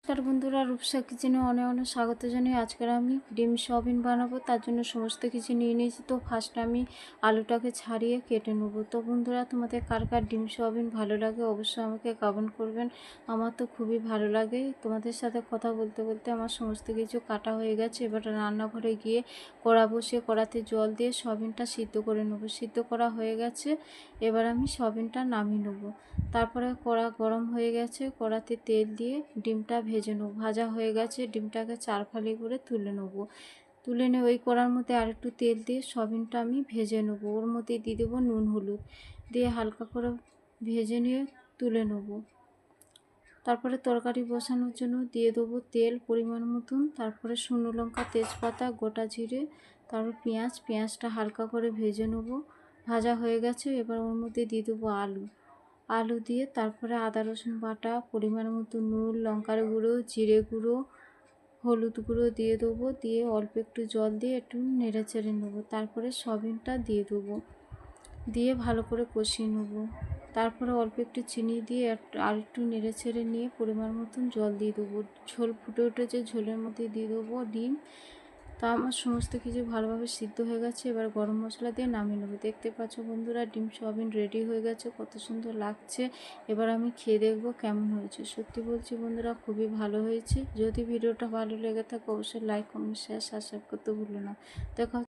তার বন্ধুরা, রূপসা কিচেনে অনেক অনেক স্বাগত জানাই। আজকের আমি ডিম সয়াবিন বানাবো, তার জন্য সমস্ত কিছু নিয়ে নিয়েছি। তো ফার্স্ট আমি আলুটাকে ছাড়িয়ে কেটে নেব। তো বন্ধুরা, তোমাদের কার কার ডিম সয়াবিন ভালো লাগে অবশ্যই আমাকে কমেন্ট করবেন। আমার তো খুবই ভালো লাগে। তোমাদের সাথে কথা বলতে বলতে আমার সমস্ত কিছু কাটা হয়ে গেছে। এবার রান্নাঘরে গিয়ে কড়া বসিয়ে কড়াতে জল দিয়ে সয়াবিনটা সিদ্ধ করে নেব। সিদ্ধ করা হয়ে গেছে, এবার আমি সয়াবিনটা নামিয়ে নেব। তারপরে কড়া গরম হয়ে গেছে, কড়াতে তেল দিয়ে ডিমটা ভেজে নেব। ভাজা হয়ে গেছে, ডিমটাকে চার ফালি করে তুলে নেব। তুলে নিয়ে ওই কড়ার মধ্যে আরেকটু তেল দিয়ে সয়াবিনটা আমি ভেজে নেব। ওর মধ্যে দিয়ে দেবো নুন হলুদ দিয়ে হালকা করে ভেজে নিয়ে তুলে নেব। তারপরে তরকারি বসানোর জন্য দিয়ে দেবো তেল পরিমাণ মতন, তারপরে শুকনো লঙ্কা, তেজপাতা, গোটা জিরে, তারপর পেঁয়াজটা হালকা করে ভেজে নেব। ভাজা হয়ে গেছে, এবার ওর মধ্যে দিয়ে দেবো আলু দিয়ে তারপরে আদা রসুন বাটা, পরিমাণ মতো নুন, লঙ্কার গুঁড়ো, জিরে গুঁড়ো, হলুদ গুঁড়ো দিয়ে দেবো। দিয়ে অল্প একটু জল দিয়ে একটু নেড়ে চেড়ে নেবো। তারপরে সয়াবিনটা দিয়ে দেবো, দিয়ে ভালো করে কষিয়ে নেব। তারপরে অল্প একটু চিনি দিয়ে আর একটু নেড়ে ছেড়ে নিয়ে পরিমাণ মতন জল দিয়ে দেবো। ঝোল ফুটে উঠেছে, ঝোলের মধ্যে দিয়ে দেবো ডিম। তা আমার সমস্ত কিছু ভালোভাবে সিদ্ধ হয়ে গেছে। এবার গরম মশলা দিয়ে নামিয়ে নেবো। দেখতে পাচ্ছ বন্ধুরা, ডিম সয়াবিন রেডি হয়ে গেছে, কত সুন্দর লাগছে। এবার আমি খেয়ে দেখবো কেমন হয়েছে। সত্যি বলছি বন্ধুরা, খুবই ভালো হয়েছে। যদি ভিডিওটা ভালো লেগে থাকে অবশ্যই লাইক, কমেন্ট, শেয়ার, সাবস্ক্রাইব করতে ভুলো না। দেখা